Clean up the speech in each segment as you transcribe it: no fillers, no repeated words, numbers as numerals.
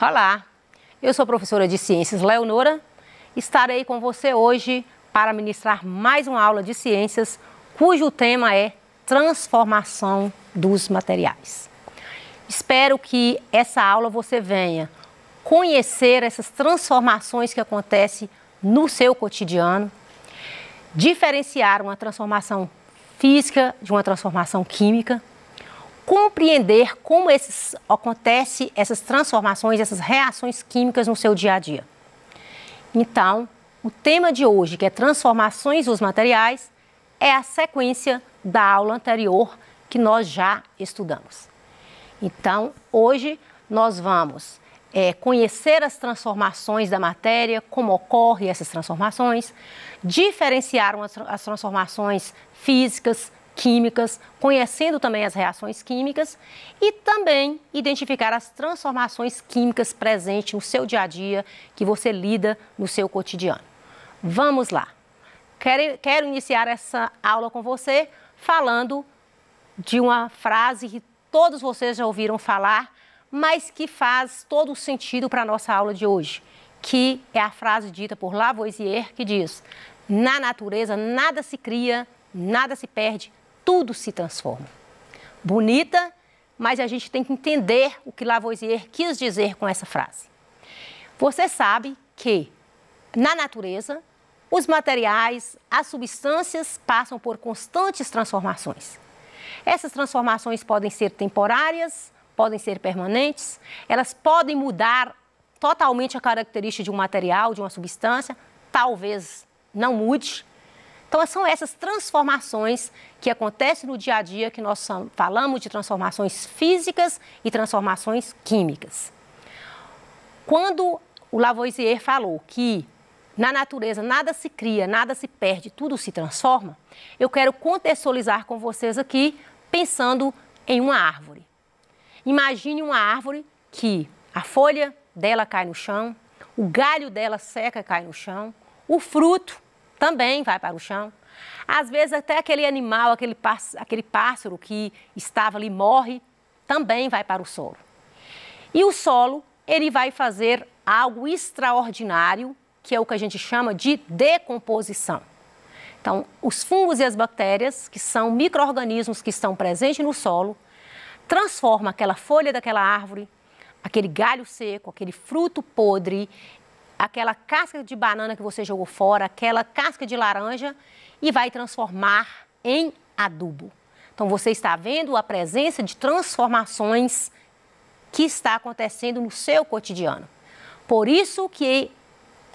Olá, eu sou a professora de Ciências Leonora. Estarei com você hoje para ministrar mais uma aula de ciências, cujo tema é transformação dos materiais. Espero que essa aula você venha conhecer essas transformações que acontecem no seu cotidiano, diferenciar uma transformação física de uma transformação química, compreender como acontecem essas transformações, essas reações químicas no seu dia a dia. Então, o tema de hoje, que é transformações dos materiais, é a sequência da aula anterior que nós já estudamos. Então, hoje nós vamos conhecer as transformações da matéria, como ocorrem essas transformações, diferenciar as transformações físicas, químicas, conhecendo também as reações químicas e também identificar as transformações químicas presentes no seu dia a dia, que você lida no seu cotidiano. Vamos lá! Quero iniciar essa aula com você falando de uma frase que todos vocês já ouviram falar, mas que faz todo o sentido para a nossa aula de hoje, que é a frase dita por Lavoisier, que diz: na natureza nada se cria, nada se perde, tudo se transforma. Bonita, mas a gente tem que entender o que Lavoisier quis dizer com essa frase. Você sabe que na natureza os materiais, as substâncias passam por constantes transformações. Essas transformações podem ser temporárias, podem ser permanentes, elas podem mudar totalmente a característica de um material, de uma substância, talvez não mude. Então, são essas transformações que acontecem no dia a dia que nós falamos de transformações físicas e transformações químicas. Quando o Lavoisier falou que na natureza nada se cria, nada se perde, tudo se transforma, eu quero contextualizar com vocês aqui pensando em uma árvore. Imagine uma árvore que a folha dela cai no chão, o galho dela seca e cai no chão, o fruto também vai para o chão. Às vezes até aquele animal, aquele pássaro que estava ali morre, também vai para o solo. E o solo, ele vai fazer algo extraordinário, que é o que a gente chama de decomposição. Então, os fungos e as bactérias, que são micro-organismos que estão presentes no solo, transformam aquela folha daquela árvore, aquele galho seco, aquele fruto podre, aquela casca de banana que você jogou fora, aquela casca de laranja e vai transformar em adubo. Então, você está vendo a presença de transformações que está acontecendo no seu cotidiano. Por isso que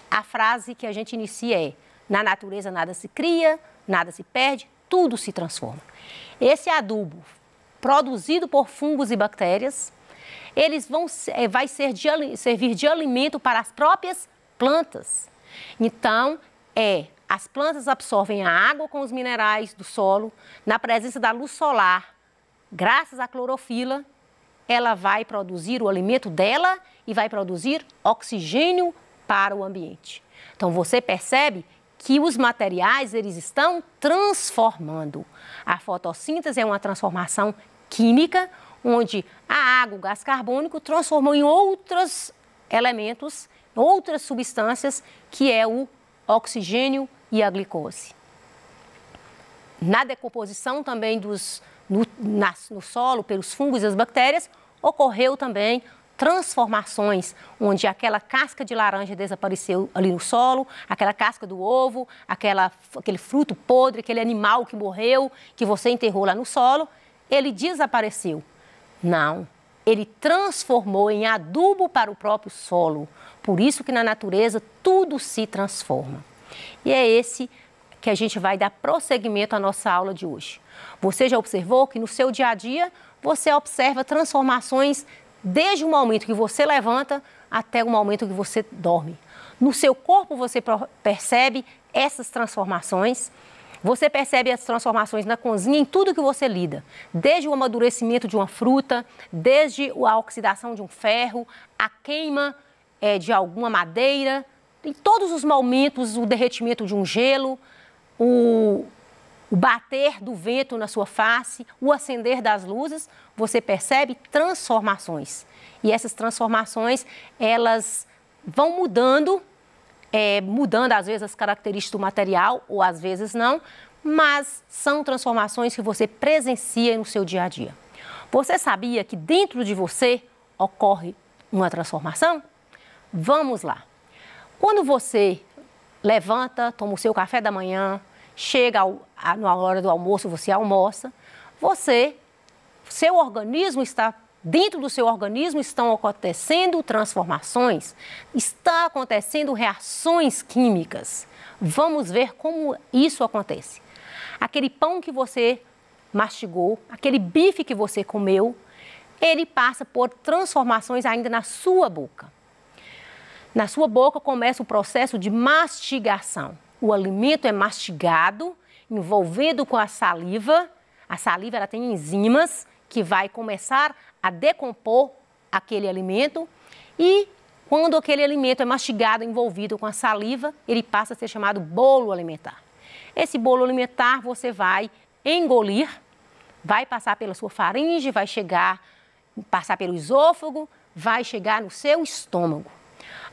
a frase que a gente inicia é: na natureza nada se cria, nada se perde, tudo se transforma. Esse adubo, produzido por fungos e bactérias, eles vai servir de alimento para as próprias plantas. Então, as plantas absorvem a água com os minerais do solo, na presença da luz solar, graças à clorofila, ela vai produzir o alimento dela e vai produzir oxigênio para o ambiente. Então, você percebe que os materiais, eles estão transformando. A fotossíntese é uma transformação química, onde a água, o gás carbônico, transformou em outros elementos, outras substâncias, que é o oxigênio e a glicose. Na decomposição também no solo, pelos fungos e as bactérias, ocorreu também transformações, onde aquela casca de laranja desapareceu ali no solo, aquela casca do ovo, aquele fruto podre, aquele animal que morreu, que você enterrou lá no solo, ele desapareceu. Não, ele transformou em adubo para o próprio solo. Por isso que na natureza tudo se transforma. E é esse que a gente vai dar prosseguimento à nossa aula de hoje. Você já observou que no seu dia a dia você observa transformações desde o momento que você levanta até o momento que você dorme. No seu corpo você percebe essas transformações. Você percebe as transformações na cozinha em tudo que você lida, desde o amadurecimento de uma fruta, desde a oxidação de um ferro, a queima de alguma madeira, em todos os momentos, o derretimento de um gelo, o bater do vento na sua face, o acender das luzes, você percebe transformações. E essas transformações, elas vão mudando às vezes as características do material ou às vezes não, mas são transformações que você presencia no seu dia a dia. Você sabia que dentro de você ocorre uma transformação? Vamos lá. Quando você levanta, toma o seu café da manhã, chega na hora do almoço, você almoça, seu organismo está, dentro do seu organismo estão acontecendo transformações, está acontecendo reações químicas. Vamos ver como isso acontece. Aquele pão que você mastigou, aquele bife que você comeu, ele passa por transformações ainda na sua boca. Na sua boca começa o processo de mastigação. O alimento é mastigado, envolvido com a saliva. A saliva ela tem enzimas que vai começar a decompor aquele alimento e quando aquele alimento é mastigado, envolvido com a saliva, ele passa a ser chamado bolo alimentar. Esse bolo alimentar você vai engolir, vai passar pela sua faringe, vai passar pelo esôfago, vai chegar no seu estômago.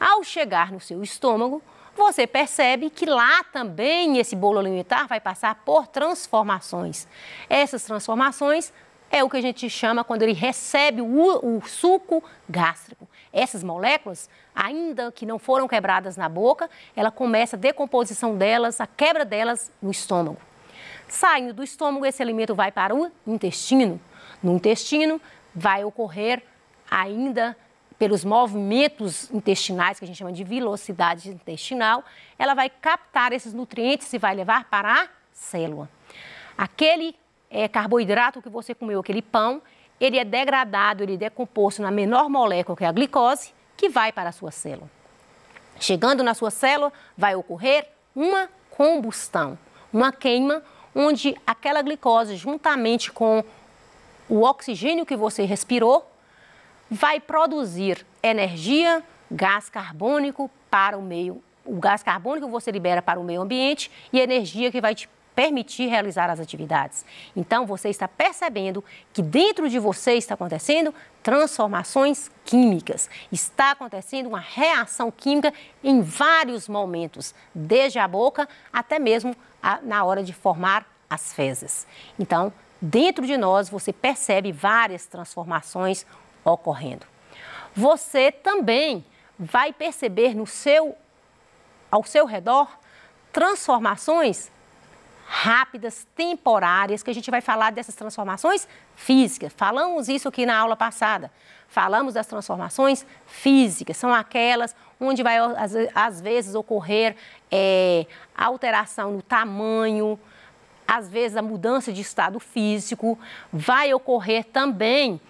Ao chegar no seu estômago, você percebe que lá também esse bolo alimentar vai passar por transformações. Essas transformações é o que a gente chama quando ele recebe o suco gástrico. Essas moléculas, ainda que não foram quebradas na boca, ela começa a decomposição delas, a quebra delas no estômago. Saindo do estômago, esse alimento vai para o intestino. No intestino vai ocorrer ainda pelos movimentos intestinais, que a gente chama de velocidade intestinal, ela vai captar esses nutrientes e vai levar para a célula. Aquele carboidrato que você comeu, aquele pão, ele é degradado, ele é decomposto na menor molécula, que é a glicose, que vai para a sua célula. Chegando na sua célula, vai ocorrer uma combustão, uma queima, onde aquela glicose, juntamente com o oxigênio que você respirou, vai produzir energia, gás carbônico para o meio, o gás carbônico que você libera para o meio ambiente e energia que vai te permitir realizar as atividades. Então, você está percebendo que dentro de você está acontecendo transformações químicas. Está acontecendo uma reação química em vários momentos, desde a boca até mesmo na hora de formar as fezes. Então, dentro de nós, você percebe várias transformações ocorrendo. Você também vai perceber ao seu redor transformações rápidas, temporárias, que a gente vai falar dessas transformações físicas. Falamos isso aqui na aula passada. Falamos das transformações físicas, são aquelas onde vai às vezes ocorrer alteração no tamanho, às vezes a mudança de estado físico, vai ocorrer também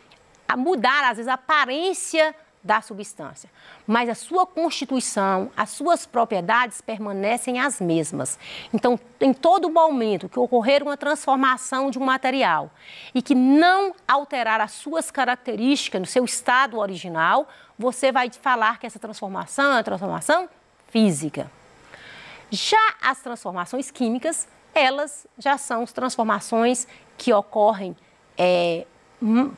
a mudar, às vezes, a aparência da substância. Mas a sua constituição, as suas propriedades permanecem as mesmas. Então, em todo momento que ocorrer uma transformação de um material e que não alterar as suas características no seu estado original, você vai falar que essa transformação é uma transformação física. Já as transformações químicas, elas já são transformações que ocorrem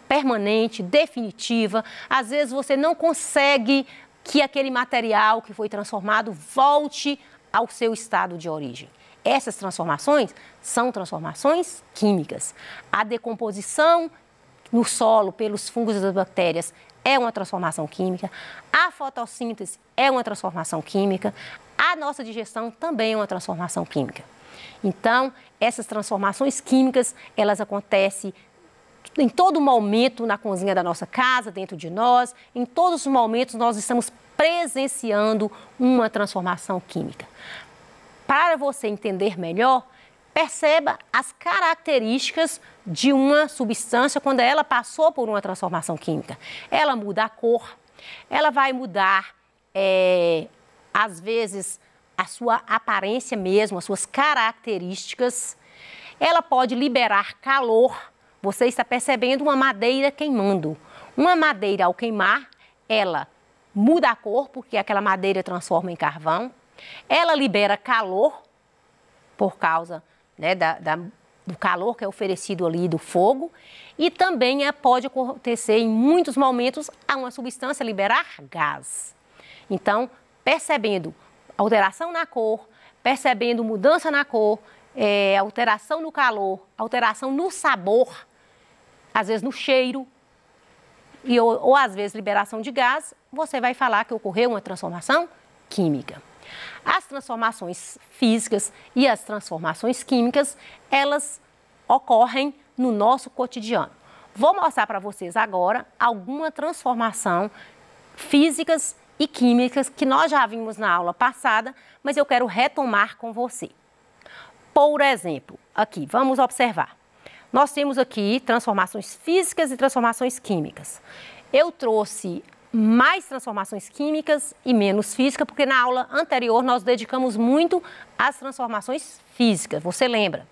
permanente, definitiva. Às vezes você não consegue que aquele material que foi transformado volte ao seu estado de origem. Essas transformações são transformações químicas. A decomposição no solo pelos fungos e das bactérias é uma transformação química. A fotossíntese é uma transformação química. A nossa digestão também é uma transformação química. Então, essas transformações químicas, elas acontecem em todo momento na cozinha da nossa casa, dentro de nós, em todos os momentos nós estamos presenciando uma transformação química. Para você entender melhor, perceba as características de uma substância quando ela passou por uma transformação química. Ela muda a cor, ela vai mudar, às vezes, a sua aparência mesmo, as suas características. Ela pode liberar calor. Você está percebendo uma madeira queimando. Uma madeira, ao queimar, ela muda a cor, porque aquela madeira transforma em carvão. Ela libera calor, por causa, né, do calor que é oferecido ali do fogo, e também pode acontecer em muitos momentos a uma substância liberar gás. Então, percebendo alteração na cor, percebendo mudança na cor, alteração no calor, alteração no sabor, às vezes no cheiro, ou às vezes liberação de gás, você vai falar que ocorreu uma transformação química. As transformações físicas e as transformações químicas, elas ocorrem no nosso cotidiano. Vou mostrar para vocês agora alguma transformação físicas e químicas que nós já vimos na aula passada, mas eu quero retomar com você. Por exemplo, aqui, vamos observar. Nós temos aqui transformações físicas e transformações químicas. Eu trouxe mais transformações químicas e menos físicas, porque na aula anterior nós dedicamos muito às transformações físicas, você lembra?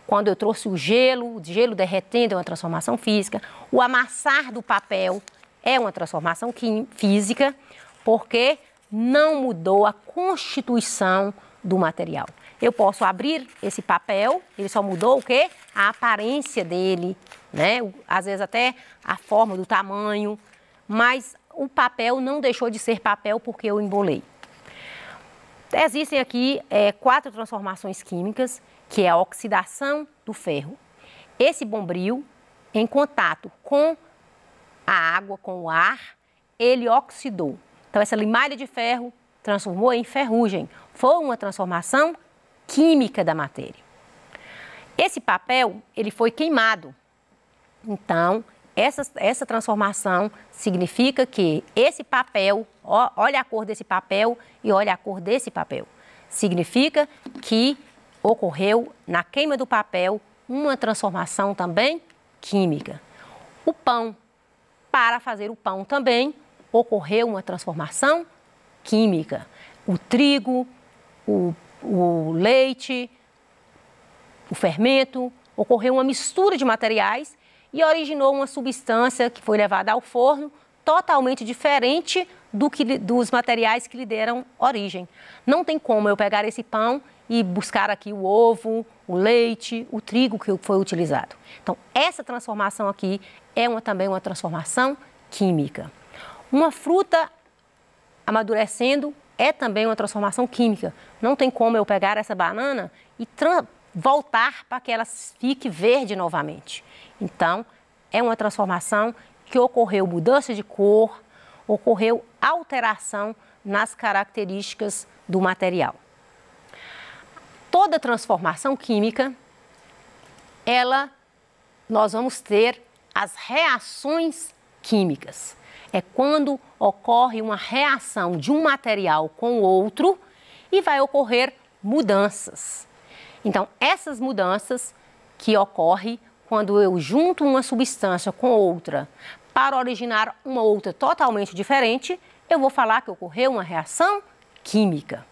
Quando eu trouxe o gelo derretendo é uma transformação física, o amassar do papel é uma transformação física, porque não mudou a constituição do material. Eu posso abrir esse papel, ele só mudou o quê? A aparência dele, né? Às vezes até a forma do tamanho, mas o papel não deixou de ser papel porque eu embolei. Existem aqui 4 transformações químicas, que é a oxidação do ferro. Esse bombril, em contato com a água, com o ar, ele oxidou. Então, essa limalha de ferro transformou em ferrugem. Foi uma transformação química da matéria. Esse papel, ele foi queimado. Então, essa transformação significa que esse papel, olha a cor desse papel e olha a cor desse papel. Significa que ocorreu na queima do papel uma transformação também química. O pão, para fazer o pão também, ocorreu uma transformação química. O trigo, o leite, o fermento, ocorreu uma mistura de materiais e originou uma substância que foi levada ao forno totalmente diferente dos materiais que lhe deram origem. Não tem como eu pegar esse pão e buscar aqui o ovo, o leite, o trigo que foi utilizado. Então, essa transformação aqui é também uma transformação química. Uma fruta amadurecendo é também uma transformação química. Não tem como eu pegar essa banana e voltar para que ela fique verde novamente. Então, é uma transformação que ocorreu mudança de cor, ocorreu alteração nas características do material. Toda transformação química, nós vamos ter as reações químicas. É quando ocorre uma reação de um material com o outro e vai ocorrer mudanças. Então, essas mudanças que ocorrem quando eu junto uma substância com outra para originar uma outra totalmente diferente, eu vou falar que ocorreu uma reação química.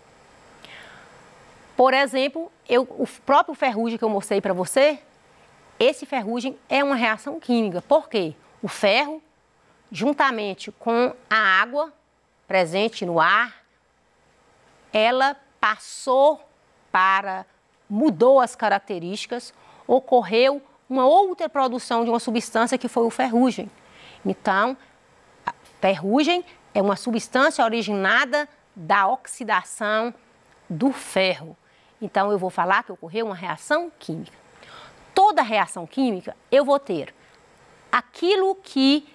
Por exemplo, o próprio ferrugem que eu mostrei para você, esse ferrugem é uma reação química. Por quê? O ferro, juntamente com a água presente no ar, ela mudou as características, ocorreu uma outra produção de uma substância que foi o ferrugem. Então, a ferrugem é uma substância originada da oxidação do ferro. Então, eu vou falar que ocorreu uma reação química. Toda reação química, eu vou ter aquilo que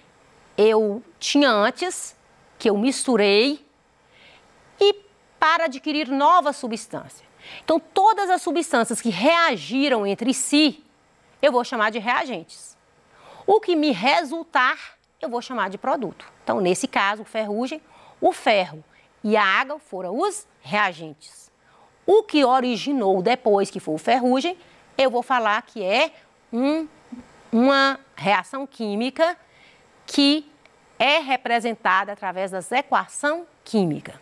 eu tinha antes, que eu misturei, e para adquirir nova substância. Então, todas as substâncias que reagiram entre si, eu vou chamar de reagentes. O que me resultar, eu vou chamar de produto. Então, nesse caso, ferrugem, o ferro e a água foram os reagentes. O que originou depois, que foi o ferrugem, eu vou falar que é uma reação química que é representada através da equação química.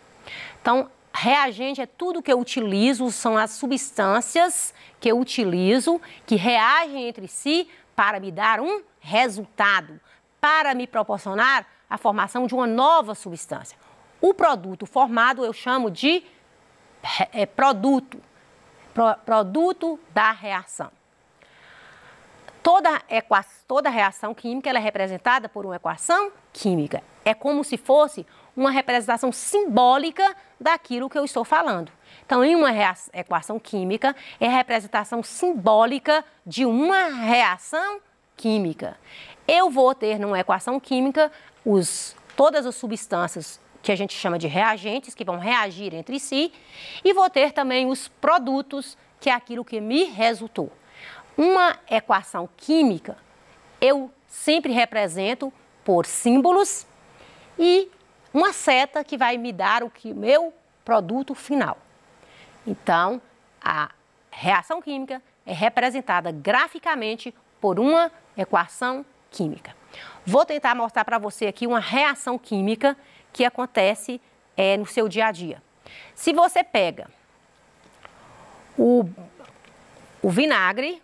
Então, reagente é tudo que eu utilizo, são as substâncias que eu utilizo, que reagem entre si para me dar um resultado, para me proporcionar a formação de uma nova substância. O produto formado eu chamo de produto da reação. Toda reação química ela é representada por uma equação química. É como se fosse uma representação simbólica daquilo que eu estou falando. Então, em uma equação química, é a representação simbólica de uma reação química. Eu vou ter numa equação química todas as substâncias que a gente chama de reagentes, que vão reagir entre si, e vou ter também os produtos, que é aquilo que me resultou. Uma equação química, eu sempre represento por símbolos e uma seta que vai me dar o meu produto final. Então, a reação química é representada graficamente por uma equação química. Vou tentar mostrar para você aqui uma reação química que acontece no seu dia a dia. Se você pega o vinagre,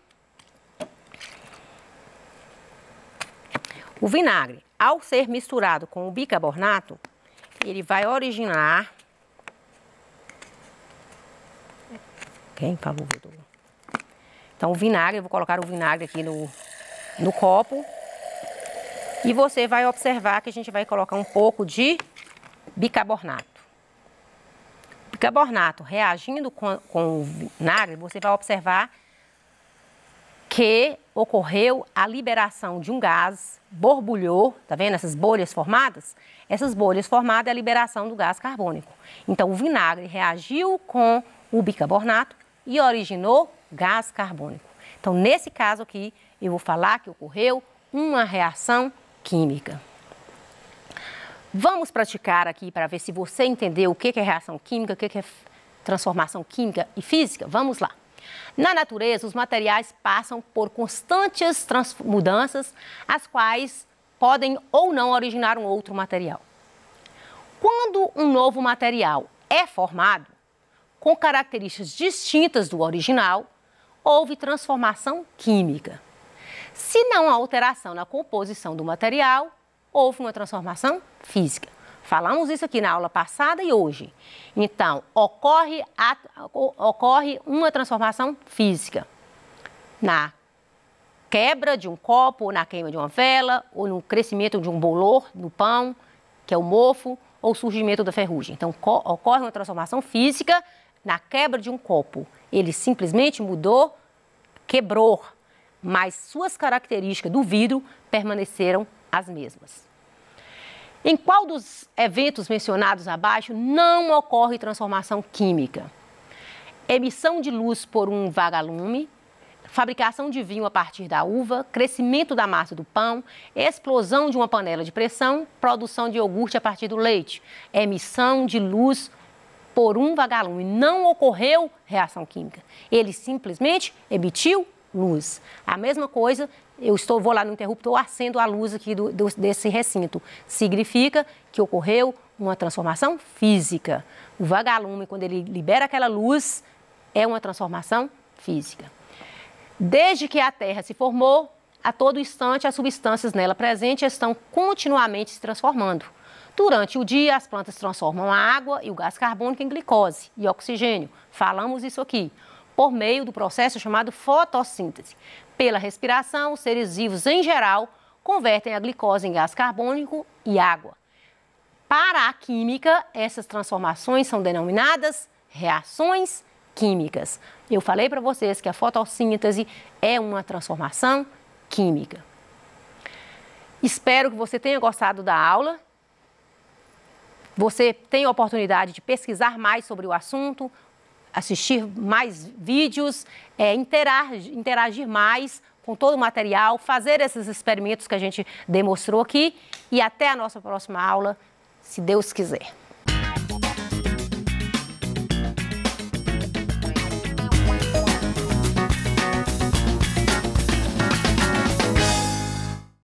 ao ser misturado com o bicarbonato, ele vai originar... Quem falou? Então, o vinagre, eu vou colocar o vinagre aqui no copo. E você vai observar que a gente vai colocar um pouco de bicarbonato. Bicarbonato reagindo com o vinagre, você vai observar que ocorreu a liberação de um gás, borbulhou, tá vendo essas bolhas formadas? Essas bolhas formadas é a liberação do gás carbônico. Então, o vinagre reagiu com o bicarbonato e originou gás carbônico. Então, nesse caso aqui, eu vou falar que ocorreu uma reação química. Vamos praticar aqui para ver se você entendeu o que é reação química, o que é transformação química e física. Vamos lá. Na natureza, os materiais passam por constantes mudanças, as quais podem ou não originar um outro material. Quando um novo material é formado, com características distintas do original, houve transformação química. Se não há alteração na composição do material, houve uma transformação física. Falamos isso aqui na aula passada e hoje. Então, ocorre uma transformação física na quebra de um copo, ou na queima de uma vela, ou no crescimento de um bolor no pão, que é o mofo, ou surgimento da ferrugem. Então, ocorre uma transformação física na quebra de um copo. Ele simplesmente mudou, quebrou, mas suas características do vidro permaneceram as mesmas. Em qual dos eventos mencionados abaixo não ocorre transformação química? Emissão de luz por um vagalume, fabricação de vinho a partir da uva, crescimento da massa do pão, explosão de uma panela de pressão, produção de iogurte a partir do leite. Emissão de luz por um vagalume. Não ocorreu reação química. Ele simplesmente emitiu luz. A mesma coisa, vou lá no interruptor, acendo a luz aqui desse recinto. Significa que ocorreu uma transformação física. O vagalume, quando ele libera aquela luz, é uma transformação física. Desde que a Terra se formou, a todo instante as substâncias nela presentes estão continuamente se transformando. Durante o dia, as plantas transformam a água e o gás carbônico em glicose e oxigênio. Falamos isso aqui. Por meio do processo chamado fotossíntese. Pela respiração, os seres vivos em geral convertem a glicose em gás carbônico e água. Para a química, essas transformações são denominadas reações químicas. Eu falei para vocês que a fotossíntese é uma transformação química. Espero que você tenha gostado da aula. Você tem a oportunidade de pesquisar mais sobre o assunto, assistir mais vídeos, interagir mais com todo o material, fazer esses experimentos que a gente demonstrou aqui e até a nossa próxima aula, se Deus quiser.